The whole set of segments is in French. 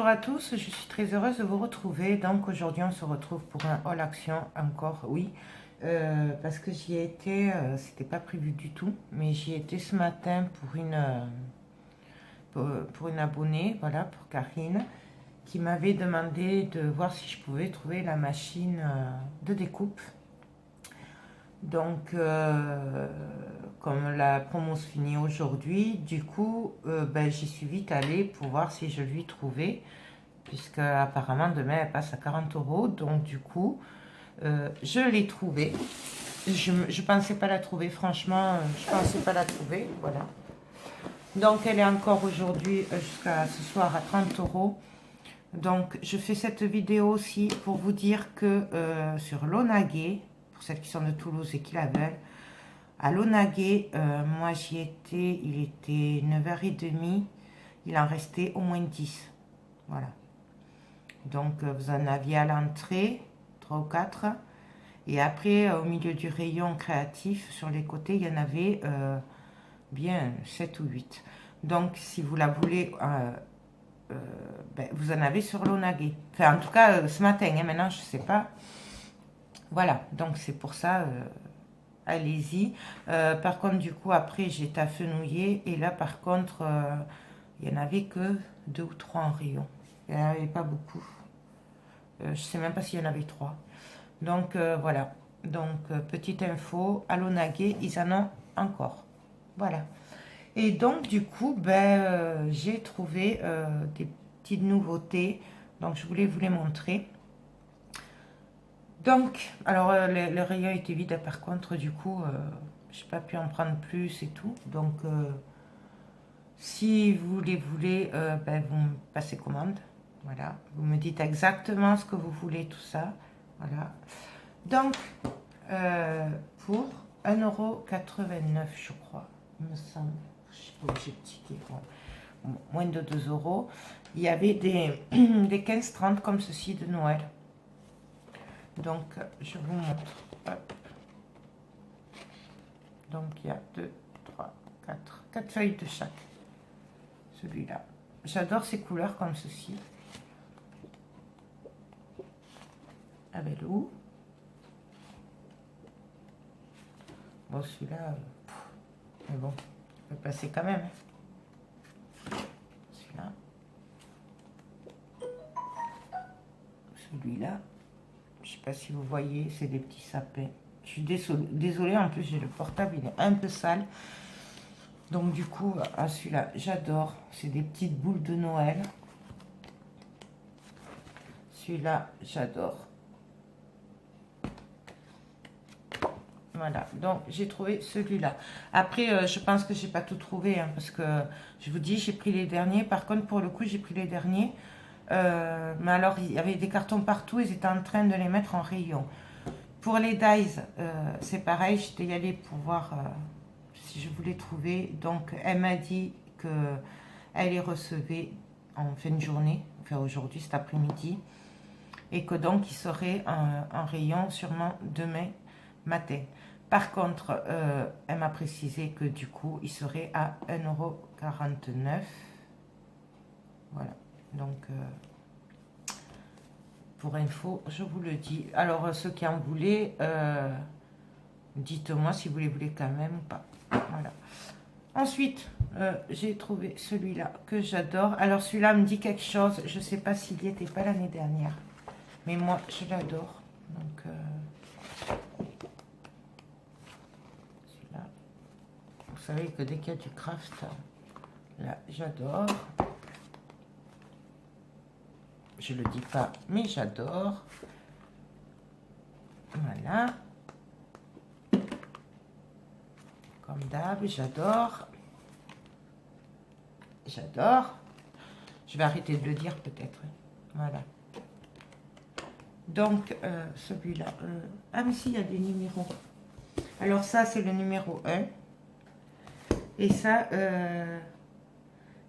Bonjour à tous, je suis très heureuse de vous retrouver. Donc aujourd'hui on se retrouve pour un haul action encore, oui, parce que j'y ai été, c'était pas prévu du tout, mais j'y ai été ce matin pour une abonnée, voilà, pour Karine, qui m'avait demandé de voir si je pouvais trouver la machine de découpe. Donc comme la promo se finit aujourd'hui, du coup j'y suis vite allée pour voir si je lui trouvais, puisque apparemment demain elle passe à 40 €. Donc du coup, je l'ai trouvée. Je pensais pas la trouver, franchement, je pensais pas la trouver, voilà. Donc elle est encore aujourd'hui jusqu'à ce soir à 30 €. Donc je fais cette vidéo aussi pour vous dire que sur Lonagé, pour celles qui sont de Toulouse et qui la veulent, à Lonagé, moi j'y étais, il était 9h30, il en restait au moins 10. Voilà. Donc vous en aviez à l'entrée, 3 ou 4. Et après, au milieu du rayon créatif, sur les côtés, il y en avait bien 7 ou 8. Donc si vous la voulez, vous en avez sur Lonagé. Enfin, en tout cas, ce matin, hein, maintenant, je ne sais pas. Voilà, donc c'est pour ça, allez-y. Par contre, du coup, après, j'ai tafenouillé. Et là, par contre, il n'y en avait que 2 ou 3 en rayon. Il n'y en avait pas beaucoup. Je ne sais même pas s'il y en avait 3. Donc voilà. Donc petite info, à Lonagé, ils en ont encore. Voilà. Et donc du coup, j'ai trouvé des petites nouveautés. Donc je voulais vous les montrer. Donc, alors le rayon était vide, par contre, du coup, je n'ai pas pu en prendre plus et tout. Donc si vous les voulez, vous me passez commande. Voilà. Vous me dites exactement ce que vous voulez, tout ça. Voilà. Donc, pour 1,89 €, je crois, il me semble. Je sais pas où j'ai le ticket. Bon, moins de 2 €. Il y avait des 15-30 comme ceci de Noël. Donc, je vous montre. Hop. Donc, il y a 2, 3, 4 feuilles de chaque. Celui-là. J'adore ces couleurs comme ceci. Avec le ou. Bon, celui-là, mais bon, je peux passer quand même. Celui-là. Celui-là. Je ne sais pas si vous voyez, c'est des petits sapins. Je suis désolée, en plus, j'ai le portable, il est un peu sale. Donc, du coup, celui-là, j'adore. C'est des petites boules de Noël. Celui-là, j'adore. Voilà, donc j'ai trouvé celui-là. Après, je pense que j'ai pas tout trouvé, hein, parce que je vous dis, j'ai pris les derniers. Par contre, pour le coup, j'ai pris les derniers. Mais alors, il y avait des cartons partout, ils étaient en train de les mettre en rayon. Pour les dies, c'est pareil, j'étais y allée pour voir si je voulais trouver. Donc, elle m'a dit qu'elle les recevait en fin de journée, enfin aujourd'hui, cet après-midi, et que donc, il serait en rayon sûrement demain matin. Par contre, elle m'a précisé que du coup, il serait à 1,49 €. Voilà, donc pour info, je vous le dis. Alors, ceux qui en voulaient, dites-moi si vous les voulez quand même ou pas. Voilà. Ensuite, j'ai trouvé celui-là que j'adore. Alors, celui-là me dit quelque chose. Je ne sais pas s'il n'y était pas l'année dernière. Mais moi, je l'adore. Donc, celui-là. Vous savez que dès qu'il y a du craft, là, j'adore. Je le dis pas, mais j'adore. Voilà. Comme d'hab, j'adore. J'adore. Je vais arrêter de le dire peut-être. Voilà. Donc, celui-là. Ah, mais si, il y a des numéros. Alors, ça, c'est le numéro 1. Et ça,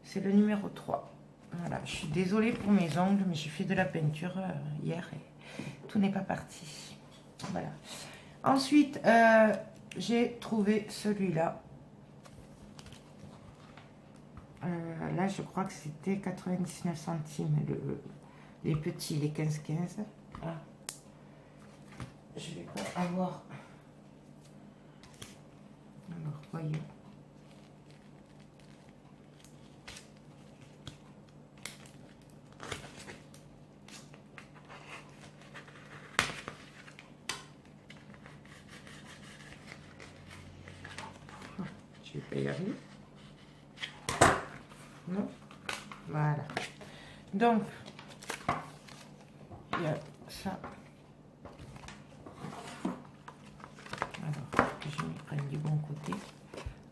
c'est le numéro 3. Voilà. Je suis désolée pour mes ongles, mais j'ai fait de la peinture hier et tout n'est pas parti. Voilà. Ensuite, j'ai trouvé celui-là. Là, je crois que c'était 99 centimes, les petits, les 15-15. Ah. Je vais pas avoir... Alors, voyons. Je vais pas y arriver. Non. Voilà. Donc, il y a ça. Alors, que je me prenne du bon côté.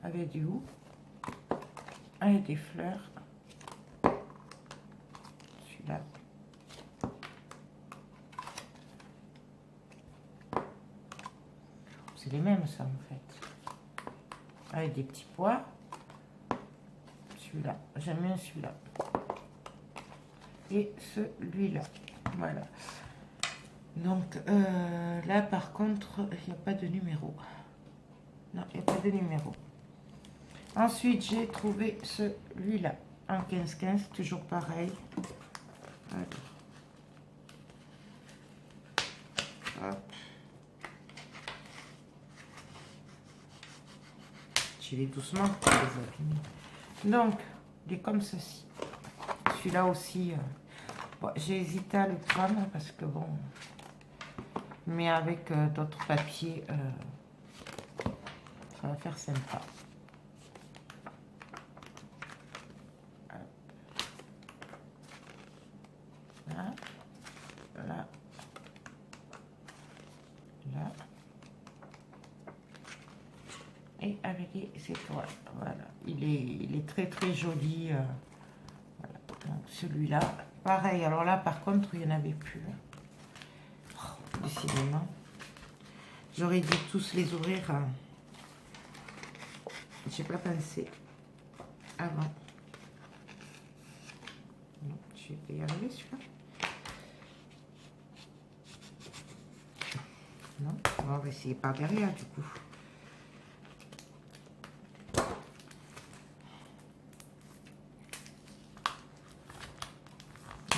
Avec du haut. Avec des fleurs. Celui-là. C'est les mêmes, ça, en fait. Avec des petits pois. Celui-là. J'aime bien celui-là. Et celui-là. Voilà. Donc, là, par contre, il n'y a pas de numéro. Non, il n'y a pas de numéro. Ensuite, j'ai trouvé celui-là. En 15-15, toujours pareil. Alors. Hop. Je vais doucement pour les abîmer. Donc, il est comme ceci. Celui-là aussi, bon, j'ai hésité à le prendre parce que bon, mais avec d'autres papiers, ça va faire sympa. Là, là, là, et avec les étoiles. Voilà, il est très très joli. Voilà. Donc celui-là, pareil. Alors là, par contre, il n'y en avait plus. Oh, décidément, j'aurais dû tous les ouvrir. J'ai pas pensé avant. Non, je vais y arriver celui-là. Non, on va essayer par derrière du coup.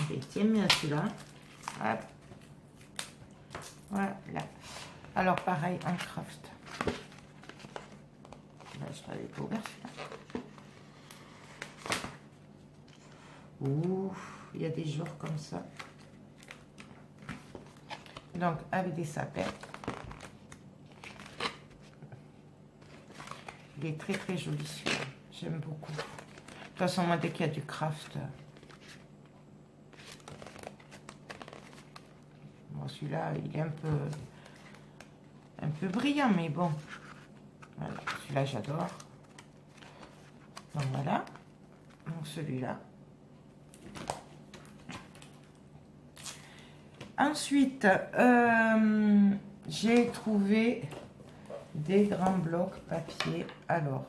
Et tiens bien celui-là. Hop. Voilà. Alors pareil en craft. Là, je l'avais pas ouvert celui-là. Ouh, il y a des jours comme ça. Donc avec des sapins. Il est très très joli celui-là. J'aime beaucoup. De toute façon, moi dès qu'il y a du craft. Bon, celui-là, il est un peu brillant, mais bon. Voilà, celui-là j'adore. Donc voilà. Donc celui-là. Ensuite, j'ai trouvé des grands blocs papier. Alors,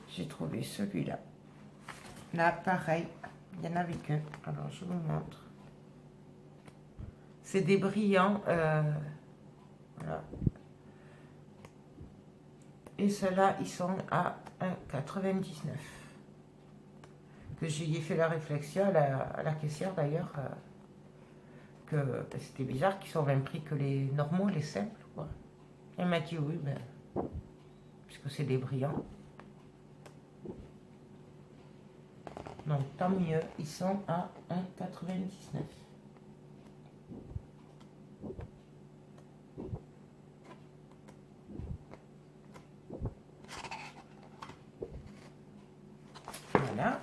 j'ai trouvé celui-là. Là, pareil, il n'y en avait que. Alors, je vous montre. C'est des brillants. Voilà. Et ceux-là, ils sont à 1,99. Que j'y ai fait la réflexion à la caissière d'ailleurs. Que c'était bizarre qu'ils sont au même prix que les normaux, les simples. Quoi. Elle m'a dit oui, ben, puisque c'est des brillants. Donc tant mieux, ils sont à 1,99. Voilà.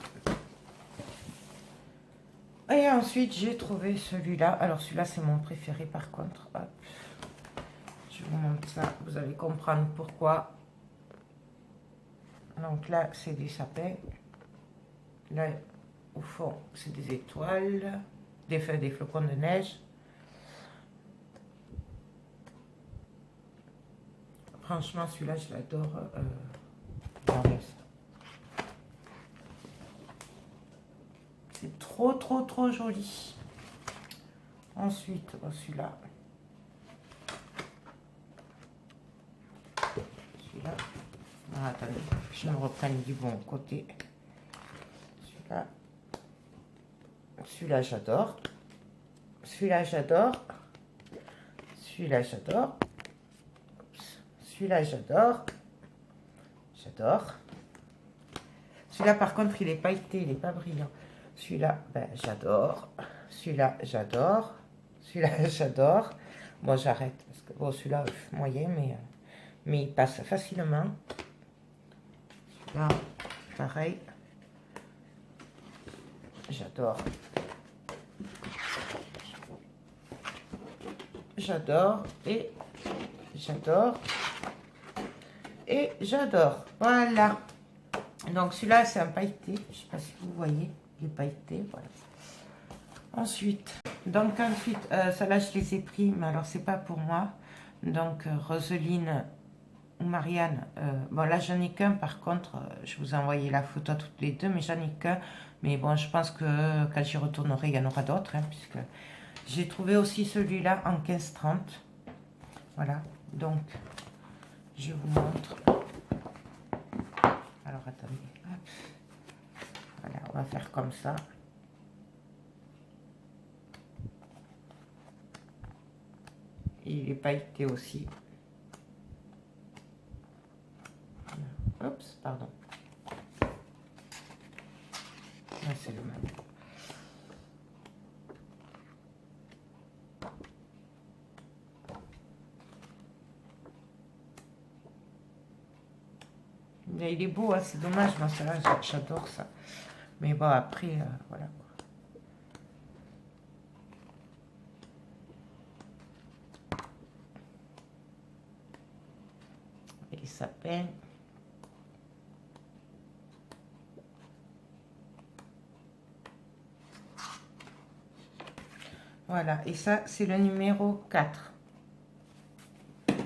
Et ensuite, j'ai trouvé celui-là. Alors, celui-là, c'est mon préféré, par contre. Hop. Je vous montre ça. Vous allez comprendre pourquoi. Donc là, c'est des sapins. Là, au fond, c'est des étoiles. Des flocons de neige. Franchement, celui-là, je l'adore. C'est trop, trop, trop joli. Ensuite, celui-là. Celui-là. Ah, attendez, je me reprenne du bon côté. Là. Celui-là, j'adore. Celui-là, j'adore. Celui-là, j'adore. Celui-là, j'adore. J'adore. Celui-là, par contre, il est pailleté, il n'est pas brillant. Celui-là, ben, j'adore. Celui-là, j'adore. Celui-là, j'adore. Bon, j'arrête. Parce que bon, celui-là, moyen, mais il passe facilement. Celui-là, pareil. J'adore. J'adore. Et j'adore. Et j'adore. Voilà. Donc celui-là, c'est un pailleté. Je ne sais pas si vous voyez. Il est pailleté. Voilà. Ensuite, ceux-là, je les ai pris. Mais alors, c'est pas pour moi. Donc, Roseline ou Marianne. Bon, là, j'en ai qu'un. Par contre, je vous ai envoyé la photo toutes les deux. Mais j'en ai qu'un. Mais bon, je pense que quand j'y retournerai, il y en aura d'autres. Hein, puisque j'ai trouvé aussi celui-là en 15,30. Voilà. Donc, je vous montre. Alors, attendez. Hop. Voilà, on va faire comme ça. Il est pailleté aussi. Oups, pardon. Ah, c'est le même. Mais il est beau, hein, c'est dommage, moi ça j'adore ça. Mais bon, après, voilà. Et les sapins. Voilà, et ça, c'est le numéro 4.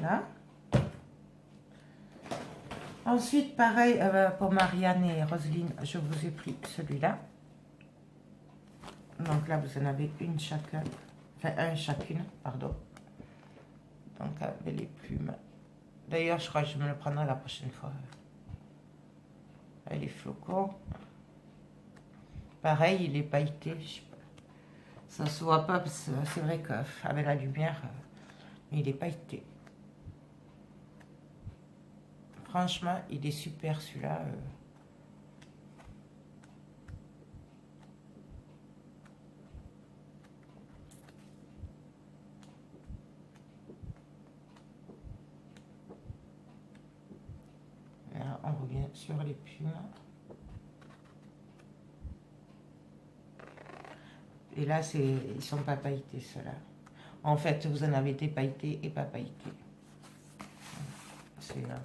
Là. Ensuite, pareil, pour Marianne et Roselyne, je vous ai pris celui-là. Donc là, vous en avez une chacun. Enfin, un chacune, pardon. Donc, avec les plumes. D'ailleurs, je crois que je me le prendrai la prochaine fois. Avec les flocons. Pareil, il est pailleté. Je sais pas. Ça se voit pas, parce que c'est vrai qu'avec la lumière, il est pailleté. Franchement, il est super celui-là. Là, on revient sur les plumes. Et là, ils sont pas pailletés, ceux-là. En fait, vous en avez des pailletés et pas pailletés. C'est là.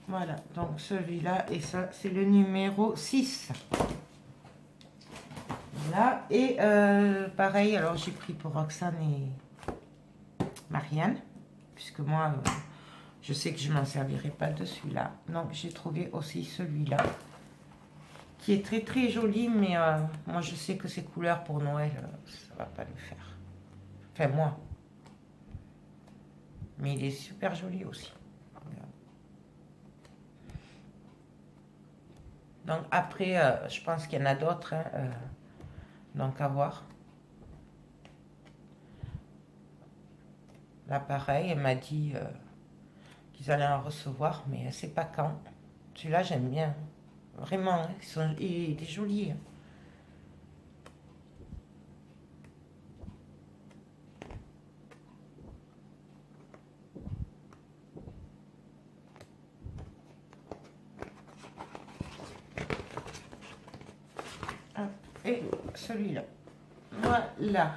Voilà, donc celui-là, et ça, c'est le numéro 6. Voilà, et pareil, alors j'ai pris pour Roxane et Marianne, puisque moi, je sais que je ne m'en servirai pas de celui-là. Donc, j'ai trouvé aussi celui-là, qui est très très joli, mais moi, je sais que ces couleurs pour Noël, ça va pas le faire. Enfin, moi. Mais il est super joli aussi. Donc après, je pense qu'il y en a d'autres, hein, donc à voir. Là pareil, elle m'a dit qu'ils allaient en recevoir, mais elle sait pas quand. Celui-là j'aime bien, vraiment, hein, il est joli. Hein. Et celui-là. Voilà.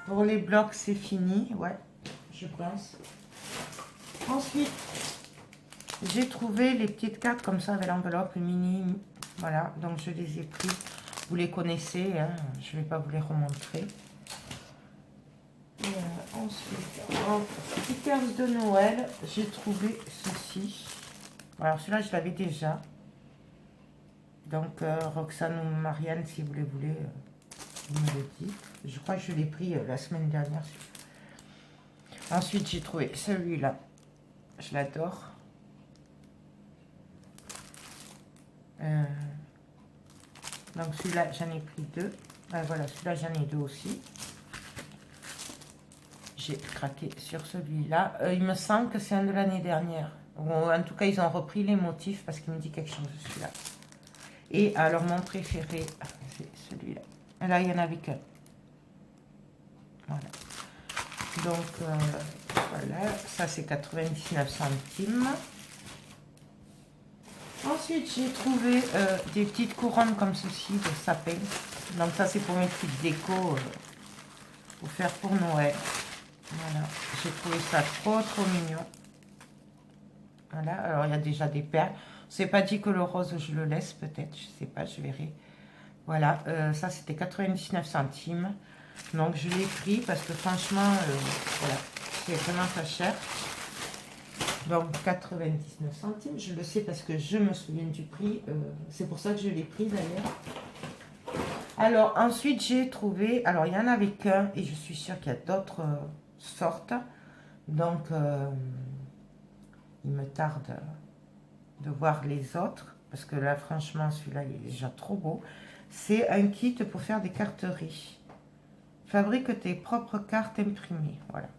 Pour les blocs, c'est fini. Ouais, je pense. Ensuite, j'ai trouvé les petites cartes comme ça avec l'enveloppe mini. Voilà, donc je les ai pris. Vous les connaissez, hein, je ne vais pas vous les remontrer. Et ensuite, en stickers de Noël, j'ai trouvé ceci. Alors celui-là, je l'avais déjà. Donc, Roxane ou Marianne, si vous les voulez, vous me le dites. Je crois que je l'ai pris la semaine dernière. Ensuite, j'ai trouvé celui-là. Je l'adore. Euh, donc celui-là, j'en ai pris deux. Voilà, celui-là, j'en ai deux aussi. J'ai craqué sur celui-là. Il me semble que c'est un de l'année dernière. Ou en tout cas, ils ont repris les motifs parce qu'il me dit quelque chose, celui-là. Et alors, mon préféré, c'est celui-là. Là, il n'y en avait qu'un. Voilà. Donc, voilà. Ça, c'est 99 centimes. Ensuite, j'ai trouvé des petites couronnes comme ceci de sapin. Donc, ça, c'est pour mes petites décos pour faire pour Noël. Voilà. J'ai trouvé ça trop mignon. Voilà. Alors, il y a déjà des perles. C'est pas dit que le rose, je le laisse peut-être. Je sais pas, je verrai. Voilà. Ça, c'était 99 centimes. Donc, je l'ai pris parce que franchement, voilà, c'est vraiment pas cher. Donc 99 centimes, je le sais parce que je me souviens du prix, c'est pour ça que je l'ai pris d'ailleurs. Alors ensuite j'ai trouvé, alors il y en avait qu'un et je suis sûre qu'il y a d'autres sortes. Donc il me tarde de voir les autres parce que là franchement celui-là il est déjà trop beau. C'est un kit pour faire des carteries. Fabrique tes propres cartes imprimées, voilà.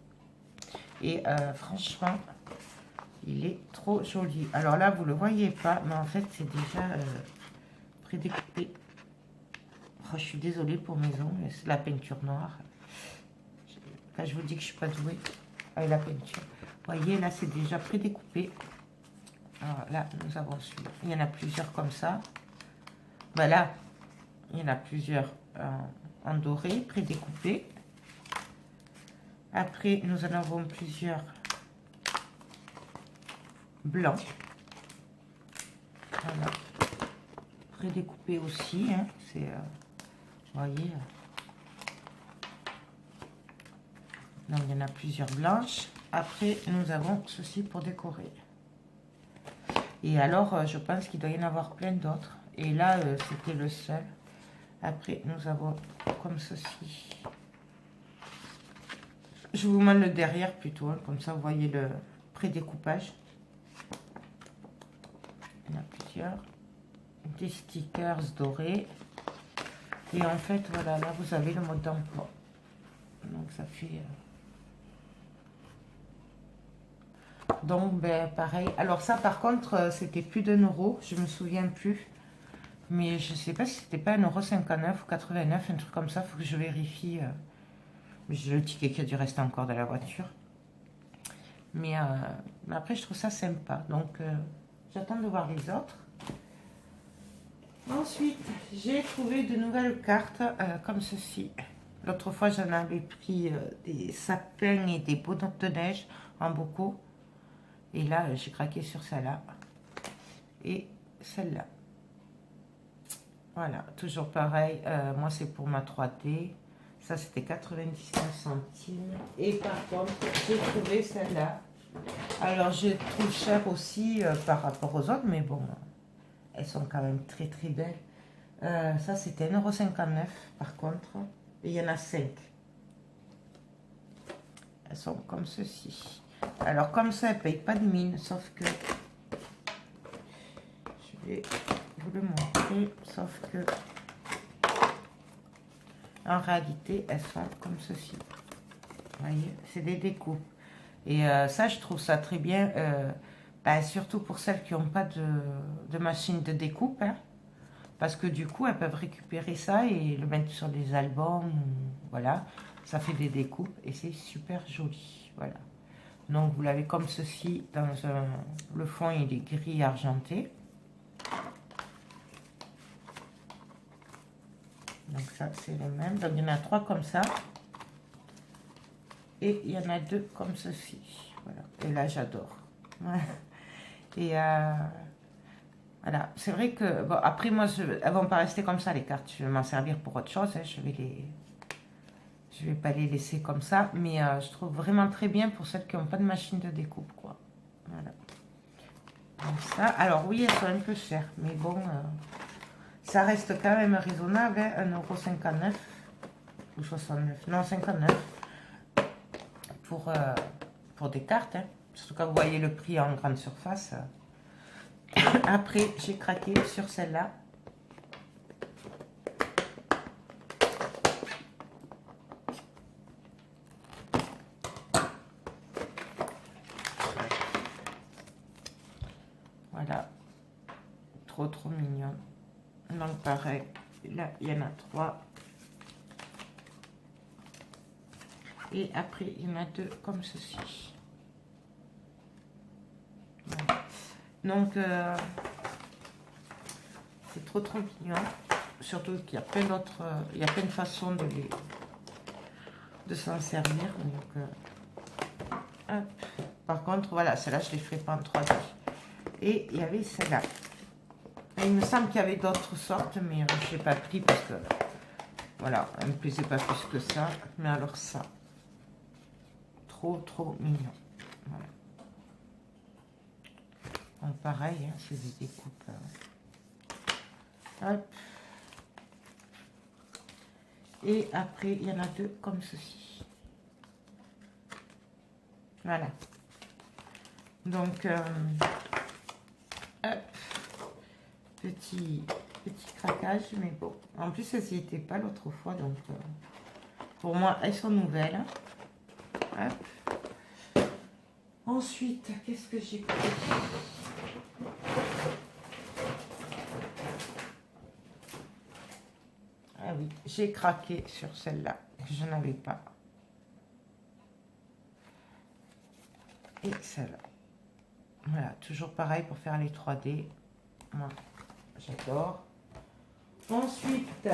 Et franchement... il est trop joli. Alors là, vous ne le voyez pas, mais en fait, c'est déjà prédécoupé. Oh, je suis désolée pour mes ongles, c'est de la peinture noire. Là, je vous dis que je ne suis pas douée avec la peinture. Vous voyez, là, c'est déjà prédécoupé. Alors là, nous avons celui-là. Il y en a plusieurs comme ça. Voilà, il y en a plusieurs en doré, prédécoupé. Après, nous en avons plusieurs blanc. Voilà. Prédécoupé aussi. Hein. C'est, vous voyez. Donc, il y en a plusieurs blanches. Après, nous avons ceci pour décorer. Et alors, je pense qu'il doit y en avoir plein d'autres. Et là, c'était le seul. Après, nous avons comme ceci. Je vous montre le derrière plutôt. Hein. Comme ça, vous voyez le prédécoupage. Il y en a plusieurs. Des stickers dorés. Et en fait, voilà, là, vous avez le mode d'emploi. Donc, ça fait... Donc, ben, pareil. Alors, ça, par contre, c'était plus d'1 €. Je me souviens plus. Mais je sais pas si c'était pas 1,59 € ou 89, un truc comme ça. Il faut que je vérifie. J'ai le ticket qui a dû rester encore dans la voiture. Mais après, je trouve ça sympa. Donc, j'attends de voir les autres. Ensuite, j'ai trouvé de nouvelles cartes comme ceci. L'autre fois, j'en avais pris des sapins et des bonhommes de neige en beaucoup. Et là, j'ai craqué sur celle-là. Et celle-là. Voilà, toujours pareil. Moi, c'est pour ma 3D. Ça, c'était 99 centimes. Et par contre, j'ai trouvé celle-là. Alors, je trouve cher aussi par rapport aux autres, mais bon, elles sont quand même très très belles. Ça, c'était 1,59 € par contre. Et il y en a 5. Elles sont comme ceci. Alors, comme ça, elles ne payent pas de mine, sauf que... Je vais vous le montrer, sauf que... En réalité, elles sont comme ceci. Vous voyez, c'est des découpes. Et ça, je trouve ça très bien, surtout pour celles qui n'ont pas de machine de découpe. Hein, parce que du coup, elles peuvent récupérer ça et le mettre sur des albums. Voilà, ça fait des découpes et c'est super joli. Voilà. Donc, vous l'avez comme ceci. Dans le fond, il est gris argenté. Donc ça, c'est le même. Donc, il y en a 3 comme ça. Et il y en a 2 comme ceci. Voilà. Et là, j'adore. Et voilà. C'est vrai que... Bon, après, moi, elles ne vont pas rester comme ça, les cartes. Je vais m'en servir pour autre chose. Hein. Je vais pas les laisser comme ça. Mais je trouve vraiment très bien pour celles qui n'ont pas de machine de découpe, quoi. Voilà. Comme ça. Alors, oui, elles sont un peu chères. Mais bon... ça reste quand même raisonnable, hein, 1,59 € ou 69, non 59 pour des cartes. Hein. Surtout quand vous voyez le prix en grande surface. Après, j'ai craqué sur celle-là. Voilà. Trop, trop mignon. Donc, pareil. Là, il y en a 3. Et après, il y en a 2 comme ceci. Voilà. Donc, c'est trop, trop mignon. Surtout qu'il y a plein d'autres... il y a plein de façons de s'en servir. Donc, hop. Par contre, voilà, celle-là, je ne les ferai pas en 3D. Et il y avait celle-là. Il me semble qu'il y avait d'autres sortes, mais je n'ai pas pris parce que, voilà, elle ne me plaisait pas plus que ça. Mais alors ça, trop, trop mignon. Voilà. Donc pareil, hein, c'est des découpes. Hop. Et après, il y en a 2 comme ceci. Voilà. Donc, hop. Petit craquage, mais bon. En plus, elles n'y étaient pas l'autre fois, donc pour moi, elles sont nouvelles. Hop. Ensuite, qu'est-ce que j'ai pris? Ah oui, j'ai craqué sur celle-là, que je n'avais pas. Et celle-là. Voilà, toujours pareil pour faire les 3D. Moi, j'adore. Ensuite,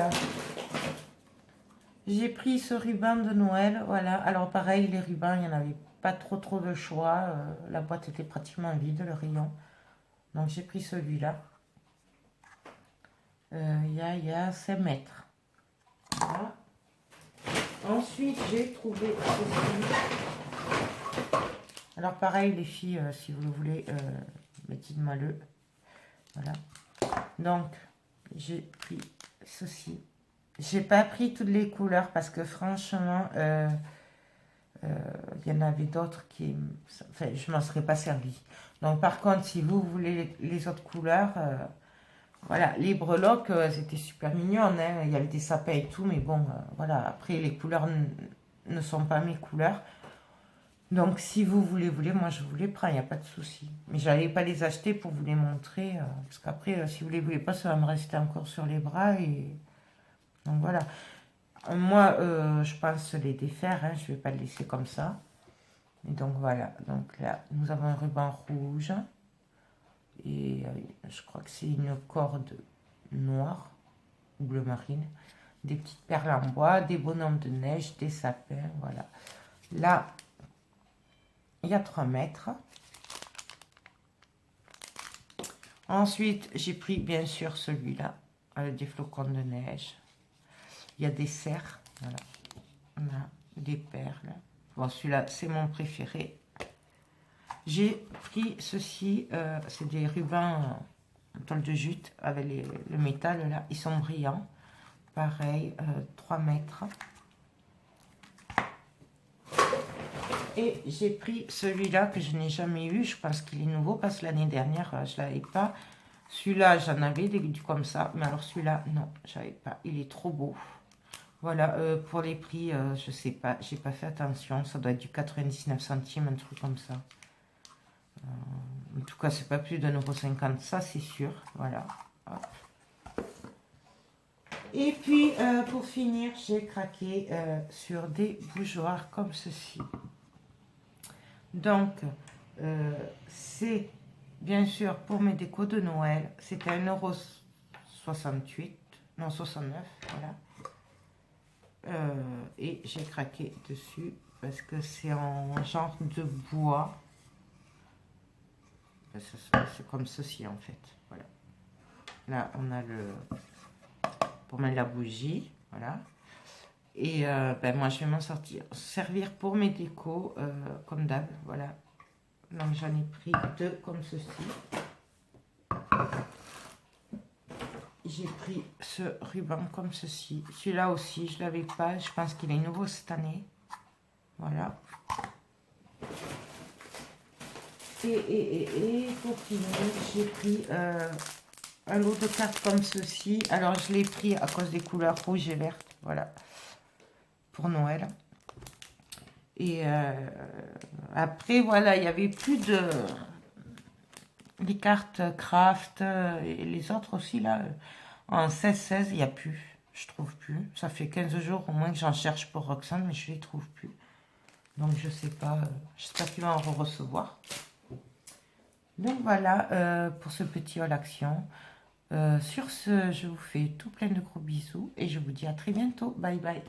j'ai pris ce ruban de Noël. Voilà, alors pareil, les rubans, il n'y en avait pas trop de choix. La boîte était pratiquement vide, le rayon. Donc j'ai pris celui-là. Il y a 5 mètres. Voilà. Ensuite, j'ai trouvé ceci. Alors pareil, les filles, si vous le voulez, dites-moi le. Voilà. Donc, j'ai pris ceci. J'ai pas pris toutes les couleurs parce que franchement, il y en avait d'autres qui... Enfin, je m'en serais pas servi. Donc par contre, si vous voulez les autres couleurs, voilà, les breloques, c'était super mignonnes. Hein. Il y avait des sapins et tout, mais bon, voilà. Après, les couleurs ne sont pas mes couleurs. Donc si vous voulez, moi je vous les prends, il n'y a pas de souci. Mais je n'allais pas les acheter pour vous les montrer, parce qu'après, si vous ne les voulez pas, ça va me rester encore sur les bras. Et donc voilà. Moi, je pense les défaire, hein, je ne vais pas les laisser comme ça. Et donc voilà, donc là, nous avons un ruban rouge. Et je crois que c'est une corde noire, ou bleu marine. Des petites perles en bois, des bonhommes de neige, des sapins, voilà. Là, il y a 3 mètres. Ensuite, j'ai pris bien sûr celui-là, avec des flocons de neige. Il y a des cerfs, voilà. On a des perles. Bon, celui-là, c'est mon préféré. J'ai pris ceci, c'est des rubans en toile de jute avec le métal là. Ils sont brillants. Pareil, 3 mètres. Et j'ai pris celui-là que je n'ai jamais eu. Je pense qu'il est nouveau parce que l'année dernière, je ne l'avais pas. Celui-là, j'en avais du comme ça. Mais alors celui-là, non, je n'avais pas. Il est trop beau. Voilà, pour les prix, je sais pas. J'ai pas fait attention. Ça doit être du 99 centimes, un truc comme ça. En tout cas, c'est pas plus d'1,50 €. Ça, c'est sûr. Voilà. Hop. Et puis, pour finir, j'ai craqué sur des bougeoirs comme ceci. Donc, c'est bien sûr pour mes décos de Noël. C'était 1,68 €, non 69, voilà. Et j'ai craqué dessus parce que c'est en genre de bois. C'est comme ceci en fait. Voilà. Là, on a le pour mettre la bougie, voilà. Et moi, je vais m'en servir pour mes décos, comme d'hab, voilà. Donc, j'en ai pris 2 comme ceci. J'ai pris ce ruban comme ceci. Celui-là aussi, je ne l'avais pas. Je pense qu'il est nouveau cette année. Voilà. Et pour finir, j'ai pris un lot de cartes comme ceci. Alors, je l'ai pris à cause des couleurs rouge et verte, voilà, pour Noël. Et après, voilà, il n'y avait plus de... Les cartes craft et les autres aussi, là, en 16-16, il n'y a plus. Je trouve plus. Ça fait 15 jours au moins que j'en cherche pour Roxane, mais je ne les trouve plus. Donc, je sais pas. J'espère qu'il va en recevoir. Donc, voilà pour ce petit haul action. Sur ce, je vous fais tout plein de gros bisous et je vous dis à très bientôt. Bye bye.